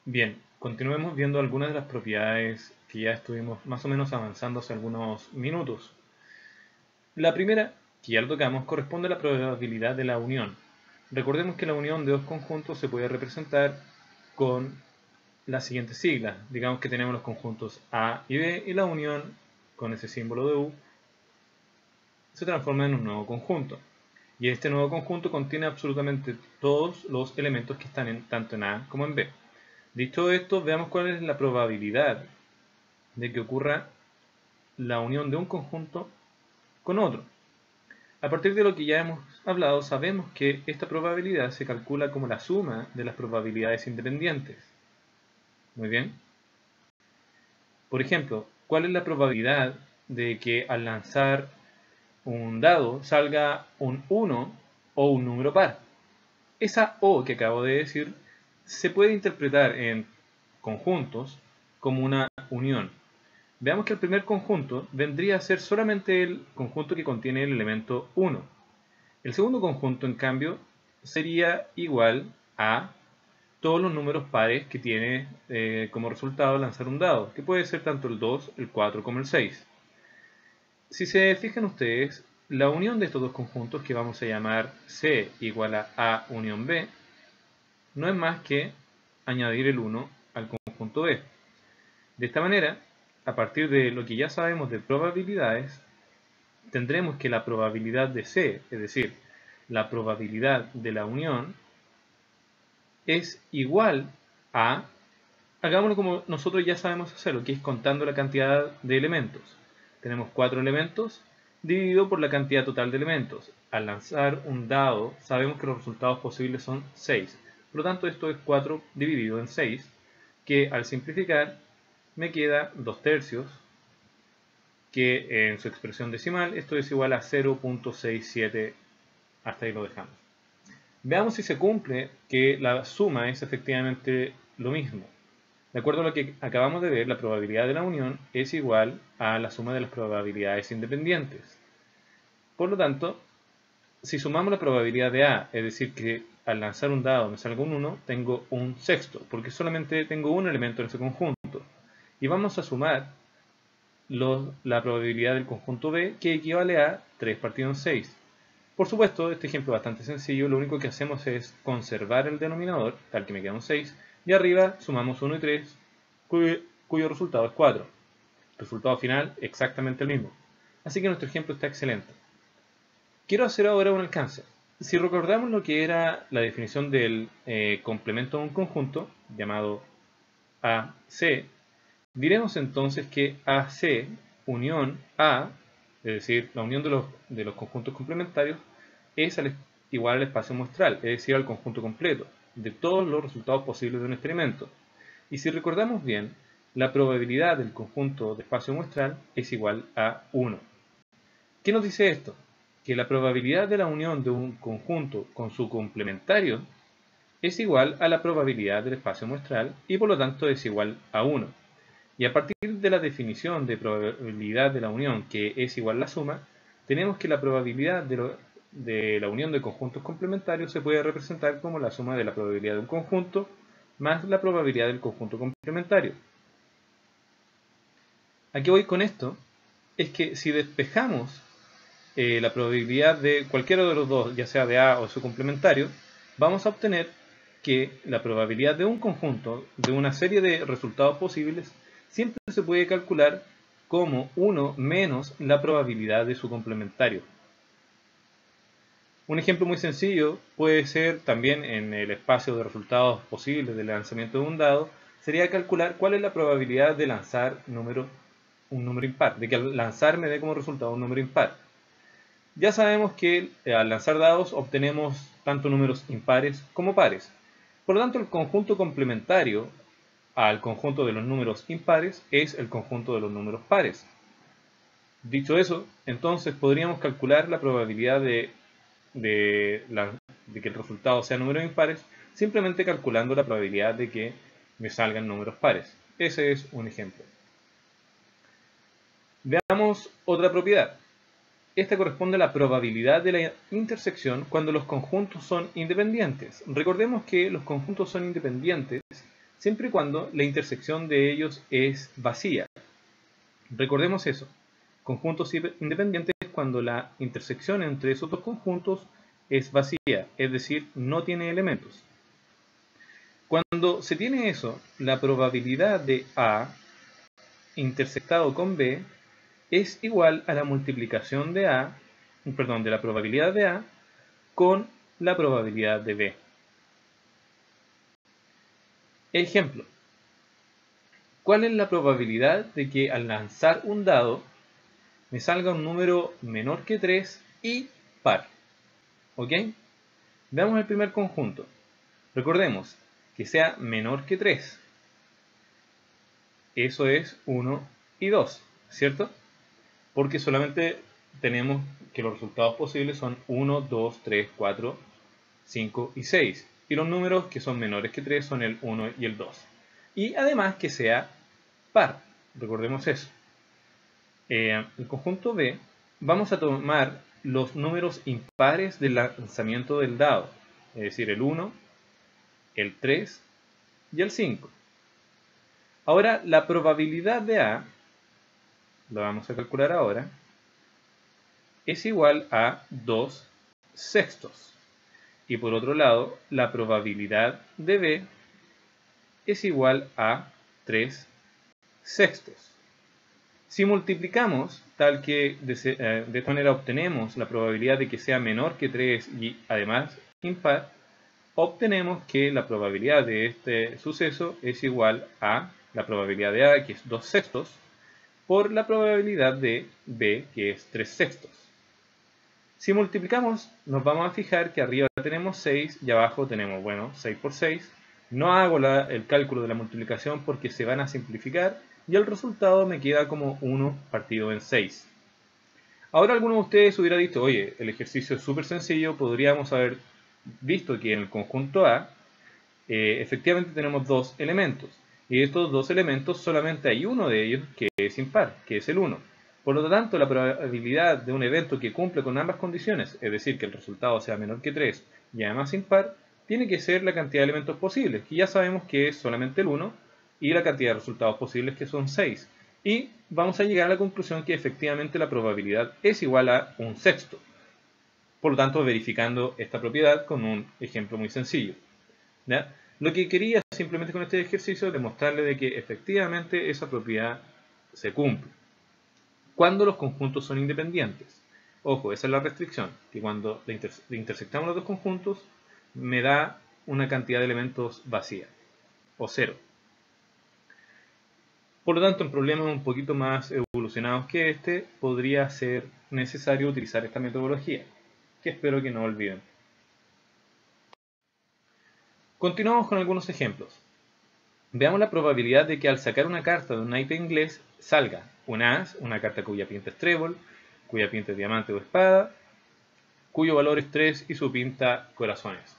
Bien, continuemos viendo algunas de las propiedades que ya estuvimos más o menos avanzando hace algunos minutos. La primera, que ya lo tocamos, corresponde a la probabilidad de la unión. Recordemos que la unión de dos conjuntos se puede representar con las siguientes siglas. Digamos que tenemos los conjuntos A y B y la unión con ese símbolo de U se transforma en un nuevo conjunto. Y este nuevo conjunto contiene absolutamente todos los elementos que están tanto en A como en B. Dicho esto, veamos cuál es la probabilidad de que ocurra la unión de un conjunto con otro. A partir de lo que ya hemos hablado, sabemos que esta probabilidad se calcula como la suma de las probabilidades independientes. Muy bien. Por ejemplo, ¿cuál es la probabilidad de que al lanzar un dado salga un 1 o un número par? Esa O que acabo de decir se puede interpretar en conjuntos como una unión. Veamos que el primer conjunto vendría a ser solamente el conjunto que contiene el elemento 1. El segundo conjunto, en cambio, sería igual a todos los números pares que tiene como resultado lanzar un dado, que puede ser tanto el 2, el 4 como el 6. Si se fijan ustedes, la unión de estos dos conjuntos, que vamos a llamar C igual a A unión B, no es más que añadir el 1 al conjunto B. De esta manera, a partir de lo que ya sabemos de probabilidades, tendremos que la probabilidad de C, es decir, la probabilidad de la unión, es igual a, hagámoslo como nosotros ya sabemos hacerlo, que es contando la cantidad de elementos. Tenemos 4 elementos dividido por la cantidad total de elementos. Al lanzar un dado, sabemos que los resultados posibles son 6. Por lo tanto, esto es 4 dividido en 6, que al simplificar me queda 2/3, que en su expresión decimal esto es igual a 0.67, hasta ahí lo dejamos. Veamos si se cumple que la suma es efectivamente lo mismo. De acuerdo a lo que acabamos de ver, la probabilidad de la unión es igual a la suma de las probabilidades independientes. Por lo tanto, si sumamos la probabilidad de A, es decir, que al lanzar un dado me salga un 1, tengo un sexto, porque solamente tengo un elemento en ese conjunto. Y vamos a sumar la probabilidad del conjunto B, que equivale a 3 partido en 6. Por supuesto, este ejemplo es bastante sencillo, lo único que hacemos es conservar el denominador, tal que me queda un 6, y arriba sumamos 1 y 3, cuyo resultado es 4. Resultado final exactamente el mismo. Así que nuestro ejemplo está excelente. Quiero hacer ahora un alcance. Si recordamos lo que era la definición del complemento de un conjunto, llamado AC, diremos entonces que AC unión A, es decir, la unión de los conjuntos complementarios, es igual al espacio muestral, es decir, al conjunto completo, de todos los resultados posibles de un experimento. Y si recordamos bien, la probabilidad del conjunto de espacio muestral es igual a 1. ¿Qué nos dice esto? Que la probabilidad de la unión de un conjunto con su complementario es igual a la probabilidad del espacio muestral y por lo tanto es igual a 1. Y a partir de la definición de probabilidad de la unión, que es igual a la suma, tenemos que la probabilidad de la unión de conjuntos complementarios se puede representar como la suma de la probabilidad de un conjunto más la probabilidad del conjunto complementario. ¿A qué voy con esto? Es que si despejamos la probabilidad de cualquiera de los dos, ya sea de A o su complementario, vamos a obtener que la probabilidad de un conjunto, de una serie de resultados posibles, siempre se puede calcular como 1 menos la probabilidad de su complementario. Un ejemplo muy sencillo puede ser también en el espacio de resultados posibles del lanzamiento de un dado, sería calcular cuál es la probabilidad de lanzar un número impar, de que al lanzar me dé como resultado un número impar. Ya sabemos que al lanzar dados obtenemos tanto números impares como pares. Por lo tanto, el conjunto complementario al conjunto de los números impares es el conjunto de los números pares. Dicho eso, entonces podríamos calcular la probabilidad de que el resultado sea números impares simplemente calculando la probabilidad de que me salgan números pares. Ese es un ejemplo. Veamos otra propiedad. Esta corresponde a la probabilidad de la intersección cuando los conjuntos son independientes. Recordemos que los conjuntos son independientes siempre y cuando la intersección de ellos es vacía. Recordemos eso. Conjuntos independientes es cuando la intersección entre esos dos conjuntos es vacía, es decir, no tiene elementos. Cuando se tiene eso, la probabilidad de A intersectado con B es igual a la multiplicación de de la probabilidad de A con la probabilidad de B. Ejemplo. ¿Cuál es la probabilidad de que al lanzar un dado me salga un número menor que 3 y par? ¿Ok? Veamos el primer conjunto. Recordemos que sea menor que 3. Eso es 1 y 2, ¿cierto? Porque solamente tenemos que los resultados posibles son 1, 2, 3, 4, 5 y 6. Y los números que son menores que 3 son el 1 y el 2. Y además que sea par. Recordemos eso. El conjunto B, vamos a tomar los números impares del lanzamiento del dado. Es decir, el 1, el 3 y el 5. Ahora, la probabilidad de A, lo vamos a calcular ahora, es igual a 2 sextos. Y por otro lado, la probabilidad de B es igual a 3 sextos. Si multiplicamos, tal que de esta manera obtenemos la probabilidad de que sea menor que 3 y además impar, obtenemos que la probabilidad de este suceso es igual a la probabilidad de A, que es 2 sextos, por la probabilidad de B, que es 3 sextos. Si multiplicamos, nos vamos a fijar que arriba tenemos 6 y abajo tenemos, 6 por 6. No hago el cálculo de la multiplicación porque se van a simplificar y el resultado me queda como 1 partido en 6. Ahora alguno de ustedes hubiera dicho, oye, el ejercicio es súper sencillo, podríamos haber visto que en el conjunto A efectivamente tenemos dos elementos. Y de estos dos elementos solamente hay uno de ellos que es impar, que es el 1. Por lo tanto, la probabilidad de un evento que cumple con ambas condiciones, es decir, que el resultado sea menor que 3 y además impar, tiene que ser la cantidad de elementos posibles, que ya sabemos que es solamente el 1, y la cantidad de resultados posibles que son 6. Y vamos a llegar a la conclusión que efectivamente la probabilidad es igual a 1 sexto. Por lo tanto, verificando esta propiedad con un ejemplo muy sencillo. ¿Ya? Lo que quería simplemente con este ejercicio es demostrarle de que efectivamente esa propiedad se cumple. Cuando los conjuntos son independientes. Ojo, esa es la restricción, que cuando intersectamos los dos conjuntos me da una cantidad de elementos vacía, o cero. Por lo tanto, en problemas un poquito más evolucionados que este, podría ser necesario utilizar esta metodología, que espero que no olviden. Continuamos con algunos ejemplos. Veamos la probabilidad de que al sacar una carta de un naipe inglés salga un as, una carta cuya pinta es trébol, cuya pinta es diamante o espada, cuyo valor es 3 y su pinta corazones.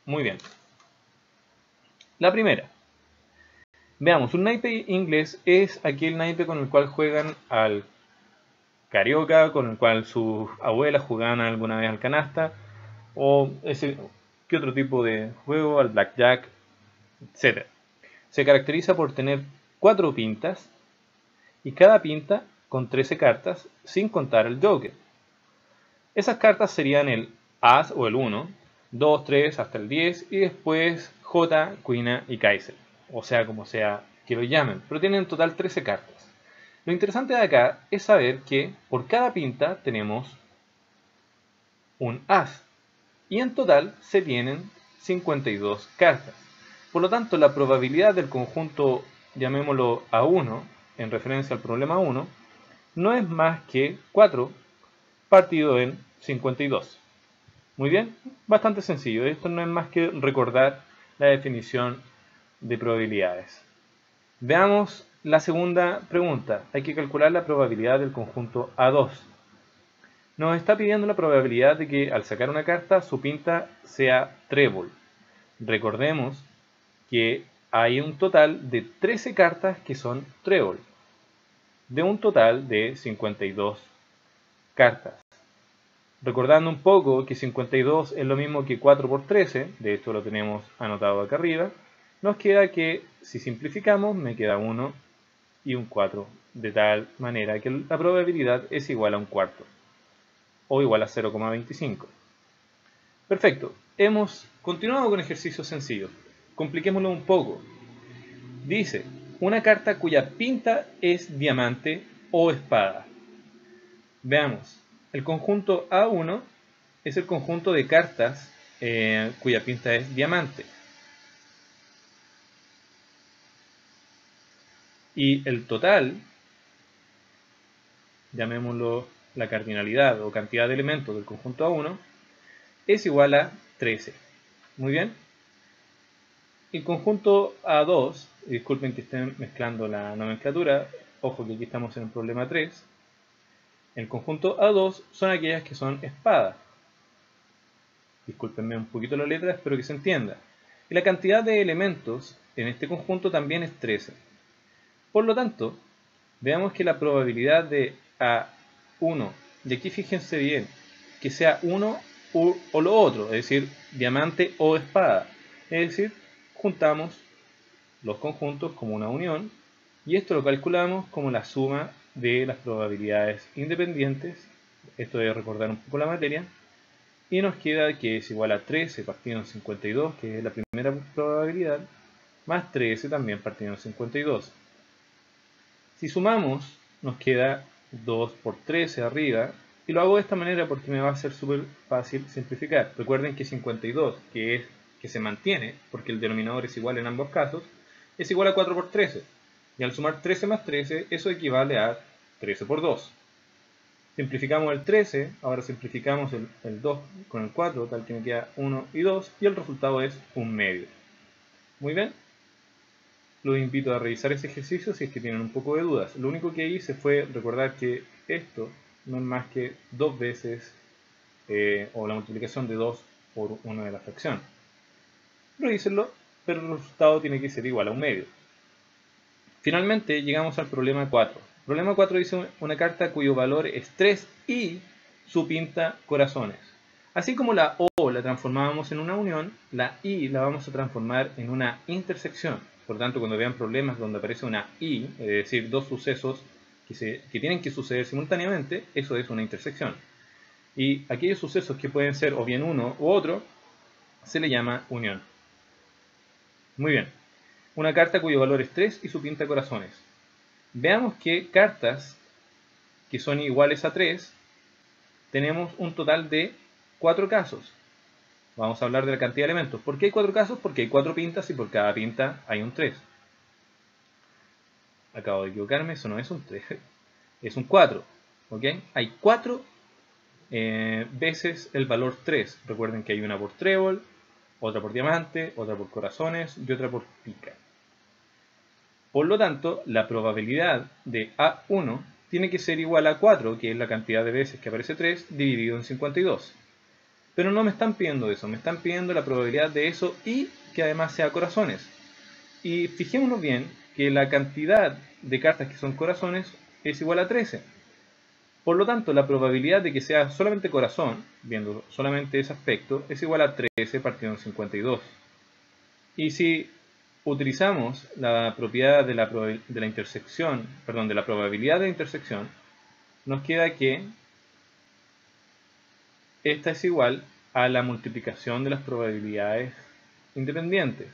Muy bien. La primera. Veamos, un naipe inglés es aquel naipe con el cual juegan al carioca, con el cual sus abuelas jugaban alguna vez al canasta, o ¿qué otro tipo de juego? Al blackjack, etc. Se caracteriza por tener 4 pintas y cada pinta con 13 cartas sin contar el joker. Esas cartas serían el as o el 1, 2, 3 hasta el 10 y después J, Queen y Kaiser. O sea, como sea que lo llamen, pero tienen en total 13 cartas. Lo interesante de acá es saber que por cada pinta tenemos un as y en total se tienen 52 cartas. Por lo tanto, la probabilidad del conjunto, llamémoslo A1, en referencia al problema 1, no es más que 4 partido en 52. Muy bien, bastante sencillo. Esto no es más que recordar la definición de probabilidades. Veamos la segunda pregunta. Hay que calcular la probabilidad del conjunto A2. Nos está pidiendo la probabilidad de que al sacar una carta su pinta sea trébol. Recordemos que hay un total de 13 cartas que son trébol, de un total de 52 cartas. Recordando un poco que 52 es lo mismo que 4 por 13, de hecho lo tenemos anotado acá arriba, nos queda que si simplificamos me queda 1 y un 4, de tal manera que la probabilidad es igual a un cuarto, o igual a 0,25. Perfecto, hemos continuado con ejercicios sencillos. Compliquémoslo un poco. Dice, una carta cuya pinta es diamante o espada. Veamos, el conjunto A1 es el conjunto de cartas cuya pinta es diamante. Y el total, llamémoslo la cardinalidad o cantidad de elementos del conjunto A1, es igual a 13. Muy bien. El conjunto A2, disculpen que estén mezclando la nomenclatura, ojo que aquí estamos en el problema 3. El conjunto A2 son aquellas que son espadas. Discúlpenme un poquito la letra, espero que se entienda. Y la cantidad de elementos en este conjunto también es 13. Por lo tanto, veamos que la probabilidad de A1, y aquí fíjense bien, que sea uno o lo otro, es decir, diamante o espada. Es decir, juntamos los conjuntos como una unión y esto lo calculamos como la suma de las probabilidades independientes. Esto es recordar un poco la materia. Y nos queda que es igual a 13 partido en 52, que es la primera probabilidad, más 13 también partido en 52. Si sumamos, nos queda 2 por 13 arriba, y lo hago de esta manera porque me va a ser súper fácil simplificar. Recuerden que 52, que se mantiene, porque el denominador es igual en ambos casos, es igual a 4 por 13. Y al sumar 13 más 13, eso equivale a 13 por 2. Simplificamos el 13, ahora simplificamos el 2 con el 4, tal que me queda 1 y 2, y el resultado es un medio. Muy bien. Los invito a revisar ese ejercicio si es que tienen un poco de dudas. Lo único que hice fue recordar que esto no es más que 2 veces, o la multiplicación de 2 por una de la fracción. Revísenlo, pero el resultado tiene que ser igual a un medio. Finalmente llegamos al problema 4. El problema 4 dice una carta cuyo valor es 3 y su pinta corazones. Así como la O la transformábamos en una unión, la I la vamos a transformar en una intersección. Por tanto, cuando vean problemas donde aparece una I, es decir, dos sucesos que tienen que suceder simultáneamente, eso es una intersección. Y aquellos sucesos que pueden ser o bien uno u otro, se le llama unión. Muy bien. Una carta cuyo valor es 3 y su pinta corazones. Veamos que cartas que son iguales a 3, tenemos un total de 4 casos. Vamos a hablar de la cantidad de elementos. ¿Por qué hay 4 casos? Porque hay 4 pintas y por cada pinta hay un 3. Acabo de equivocarme, eso no es un 3, es un 4. ¿Ok? Hay 4 veces el valor 3. Recuerden que hay una por trébol, otra por diamante, otra por corazones y otra por pica. Por lo tanto, la probabilidad de A1 tiene que ser igual a 4, que es la cantidad de veces que aparece 3, dividido en 52. Pero no me están pidiendo eso, me están pidiendo la probabilidad de eso y que además sea corazones. Y fijémonos bien que la cantidad de cartas que son corazones es igual a 13. Por lo tanto, la probabilidad de que sea solamente corazón, viendo solamente ese aspecto, es igual a 13 partido en 52. Y si utilizamos la propiedad de la intersección, perdón, de la probabilidad de intersección, nos queda que esta es igual a la multiplicación de las probabilidades independientes.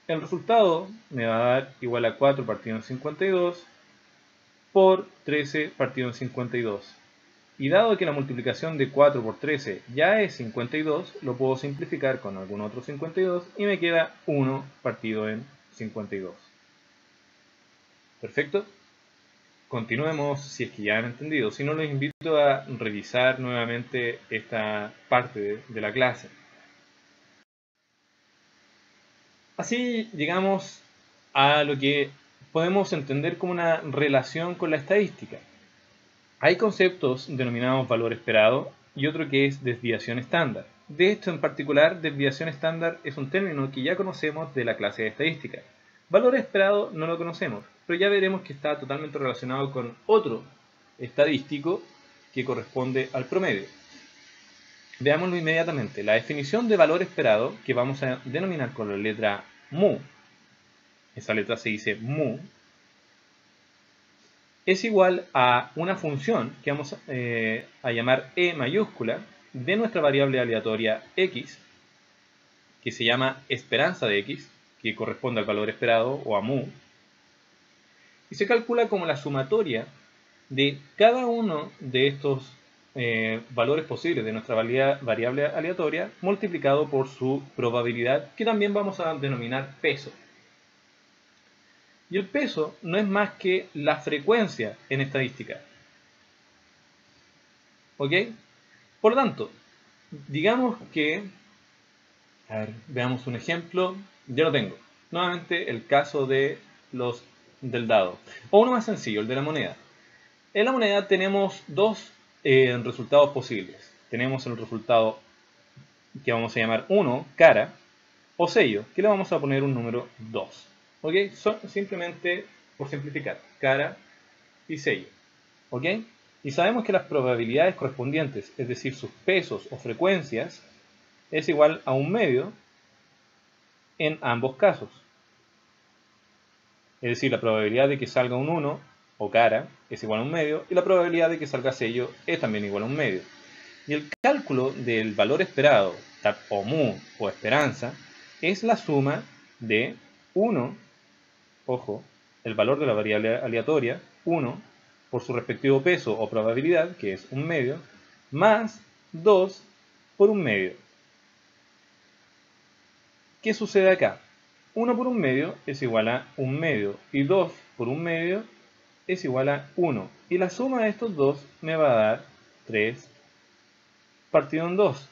El resultado me va a dar igual a 4 partido en 52 por 13 partido en 52. Y dado que la multiplicación de 4 por 13 ya es 52, lo puedo simplificar con algún otro 52 y me queda 1 partido en 52. ¿Perfecto? Continuemos si es que ya han entendido. Si no, los invito a revisar nuevamente esta parte de la clase. Así llegamos a lo que podemos entender como una relación con la estadística. Hay conceptos denominados valor esperado y otro que es desviación estándar. De esto en particular, desviación estándar es un término que ya conocemos de la clase de estadística. Valor esperado no lo conocemos, pero ya veremos que está totalmente relacionado con otro estadístico que corresponde al promedio. Veámoslo inmediatamente. La definición de valor esperado, que vamos a denominar con la letra mu, esa letra se dice mu, es igual a una función que vamos a llamar e mayúscula de nuestra variable aleatoria x, que se llama esperanza de x, que corresponde al valor esperado o a mu, y se calcula como la sumatoria de cada uno de estos valores posibles de nuestra variable aleatoria multiplicado por su probabilidad, que también vamos a denominar peso. Y el peso no es más que la frecuencia en estadística. ¿Ok? Por lo tanto, digamos que, a ver, veamos un ejemplo. Yo lo tengo. Nuevamente el caso del dado. O uno más sencillo, el de la moneda. En la moneda tenemos dos resultados posibles. Tenemos el resultado que vamos a llamar 1, cara, o sello, que le vamos a poner un número 2. ¿Ok? Simplemente por simplificar, cara y sello. ¿Ok? Y sabemos que las probabilidades correspondientes, es decir, sus pesos o frecuencias, es igual a un medio en ambos casos. Es decir, la probabilidad de que salga un 1 o cara es igual a un medio, y la probabilidad de que salga sello es también igual a un medio. Y el cálculo del valor esperado, o mu o esperanza, es la suma de 1, ojo, el valor de la variable aleatoria, 1, por su respectivo peso o probabilidad, que es un medio, más 2 por un medio. ¿Qué sucede acá? 1 por un medio es igual a un medio, y 2 por un medio es igual a 1. Y la suma de estos dos me va a dar 3 partido en 2.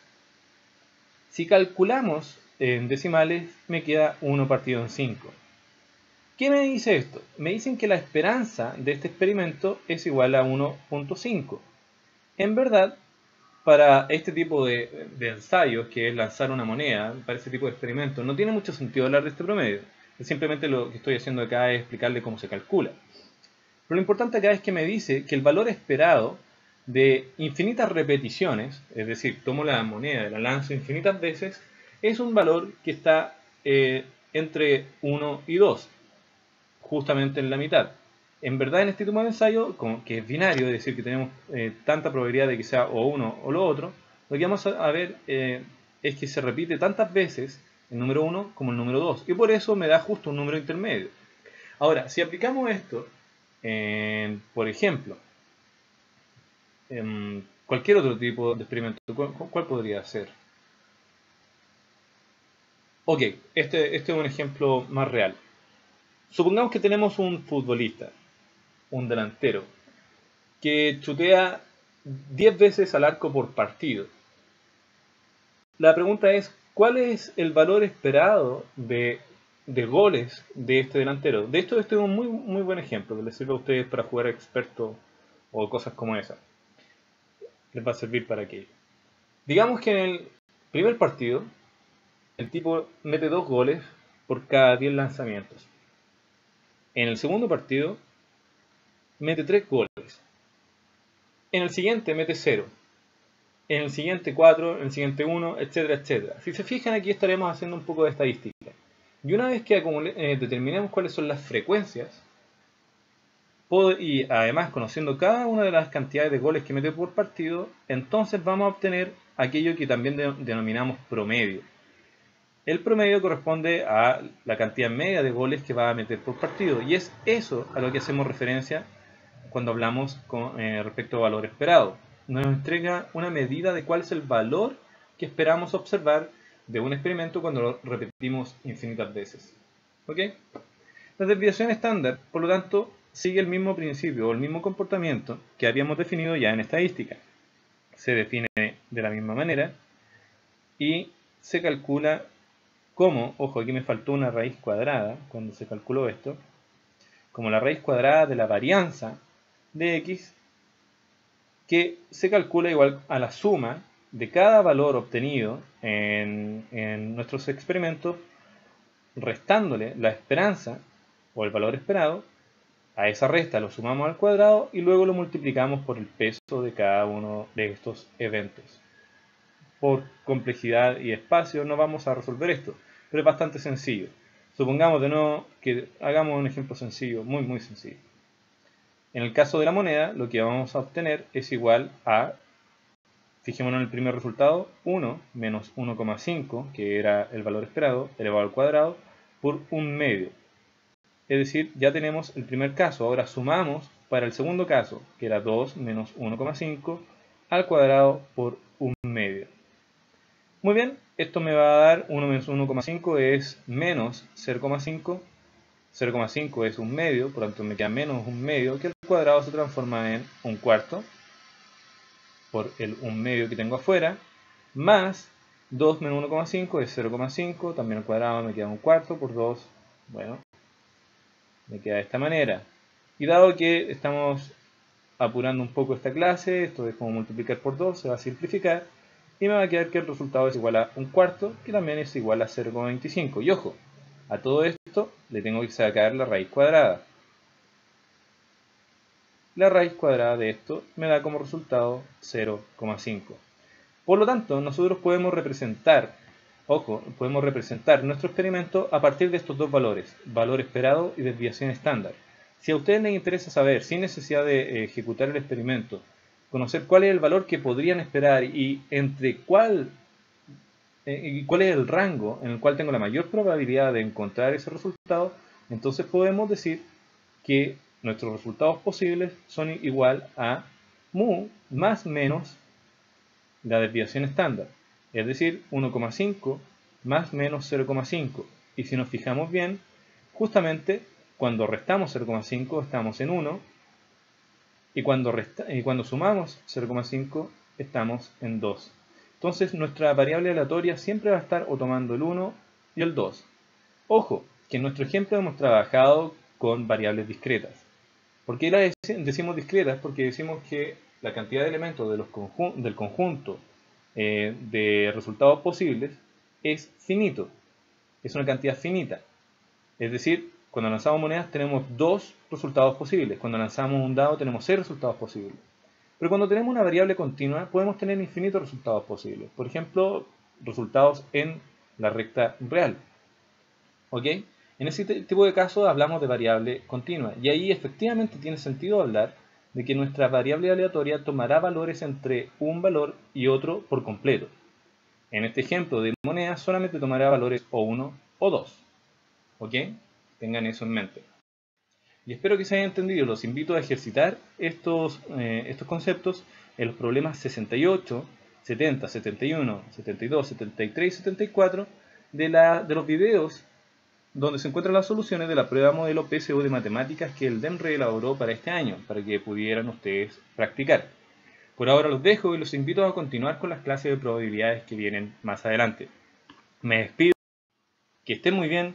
Si calculamos en decimales, me queda 1 partido en 5. ¿Qué me dice esto? Me dicen que la esperanza de este experimento es igual a 1.5. En verdad, para este tipo de ensayos, que es lanzar una moneda, para este tipo de experimentos, no tiene mucho sentido hablar de este promedio. Simplemente lo que estoy haciendo acá es explicarle cómo se calcula. Pero lo importante acá es que me dice que el valor esperado de infinitas repeticiones, es decir, tomo la moneda y la lanzo infinitas veces, es un valor que está entre 1 y 2, justamente en la mitad. En verdad, en este tipo de ensayo, que es binario, es decir, que tenemos tanta probabilidad de que sea o uno o lo otro, lo que vamos a ver es que se repite tantas veces el número 1 como el número 2, y por eso me da justo un número intermedio. Ahora, si aplicamos esto, por ejemplo, cualquier otro tipo de experimento, ¿cuál podría ser? Ok, este es un ejemplo más real. Supongamos que tenemos un futbolista, un delantero, que chutea 10 veces al arco por partido. La pregunta es, ¿cuál es el valor esperado de goles de este delantero? De esto es un muy buen ejemplo que les sirve a ustedes para jugar experto o cosas como esa. Les va a servir para aquello. Digamos que en el primer partido el tipo mete 2 goles por cada 10 lanzamientos. En el segundo partido mete 3 goles. En el siguiente mete 0. En el siguiente 4, en el siguiente 1, etcétera, etcétera. Si se fijan, aquí estaremos haciendo un poco de estadística. Y una vez que determinemos cuáles son las frecuencias, y además conociendo cada una de las cantidades de goles que mete por partido, entonces vamos a obtener aquello que también denominamos promedio. El promedio corresponde a la cantidad media de goles que va a meter por partido, y es eso a lo que hacemos referencia cuando hablamos respecto al valor esperado. Nos entrega una medida de cuál es el valor que esperamos observar de un experimento cuando lo repetimos infinitas veces. ¿Ok? La desviación estándar, por lo tanto, sigue el mismo principio o el mismo comportamiento que habíamos definido ya en estadística. Se define de la misma manera y se calcula como, ojo, aquí me faltó una raíz cuadrada cuando se calculó esto, como la raíz cuadrada de la varianza de x, que se calcula igual a la suma de cada valor obtenido en nuestros experimentos, restándole la esperanza o el valor esperado. A esa resta lo sumamos al cuadrado y luego lo multiplicamos por el peso de cada uno de estos eventos. Por complejidad y espacio no vamos a resolver esto, pero es bastante sencillo. Supongamos de nuevo que hagamos un ejemplo sencillo, muy sencillo. En el caso de la moneda, lo que vamos a obtener es igual a, fijémonos en el primer resultado, 1 menos 1,5, que era el valor esperado, elevado al cuadrado, por 1/2. Es decir, ya tenemos el primer caso. Ahora sumamos para el segundo caso, que era 2 menos 1,5 al cuadrado por 1/2. Muy bien, esto me va a dar 1 menos 1,5 es menos 0,5. 0,5 es 1/2, por lo tanto me queda menos 1/2, que el cuadrado se transforma en 1/4 por el 1/2 que tengo afuera, más 2 menos 1,5 es 0,5, también al cuadrado me queda 1/4 por 2, bueno, me queda de esta manera. Y dado que estamos apurando un poco esta clase, esto es como multiplicar por 2, se va a simplificar, y me va a quedar que el resultado es igual a 1/4, que también es igual a 0,25. Y ojo, a todo esto le tengo que sacar la raíz cuadrada. La raíz cuadrada de esto me da como resultado 0,5. Por lo tanto, nosotros podemos representar, ojo, podemos representar nuestro experimento a partir de estos dos valores, valor esperado y desviación estándar. Si a ustedes les interesa saber, sin necesidad de ejecutar el experimento, conocer cuál es el valor que podrían esperar y entre cuál es el rango en el cual tengo la mayor probabilidad de encontrar ese resultado, entonces podemos decir que nuestros resultados posibles son igual a mu más menos la desviación estándar, es decir, 1,5 más menos 0,5. Y si nos fijamos bien, justamente cuando restamos 0,5 estamos en 1 y cuando sumamos 0,5 estamos en 2. Entonces nuestra variable aleatoria siempre va a estar o tomando el 1 y el 2. Ojo, que en nuestro ejemplo hemos trabajado con variables discretas. ¿Por qué las decimos discretas? Porque decimos que la cantidad de elementos del conjunto de resultados posibles es finito. Es una cantidad finita. Es decir, cuando lanzamos monedas tenemos 2 resultados posibles. Cuando lanzamos un dado tenemos 6 resultados posibles. Pero cuando tenemos una variable continua podemos tener infinitos resultados posibles. Por ejemplo, resultados en la recta real. ¿Ok? En ese tipo de casos hablamos de variable continua. Y ahí efectivamente tiene sentido hablar de que nuestra variable aleatoria tomará valores entre un valor y otro por completo. En este ejemplo de moneda solamente tomará valores o 1 o 2. ¿Ok? Tengan eso en mente. Y espero que se haya entendido. Los invito a ejercitar estos conceptos en los problemas 68, 70, 71, 72, 73 y 74 de los videos donde se encuentran las soluciones de la prueba modelo PSU de matemáticas que el DEMRE elaboró para este año, para que pudieran ustedes practicar. Por ahora los dejo y los invito a continuar con las clases de probabilidades que vienen más adelante. Me despido, que estén muy bien,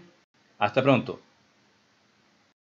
hasta pronto.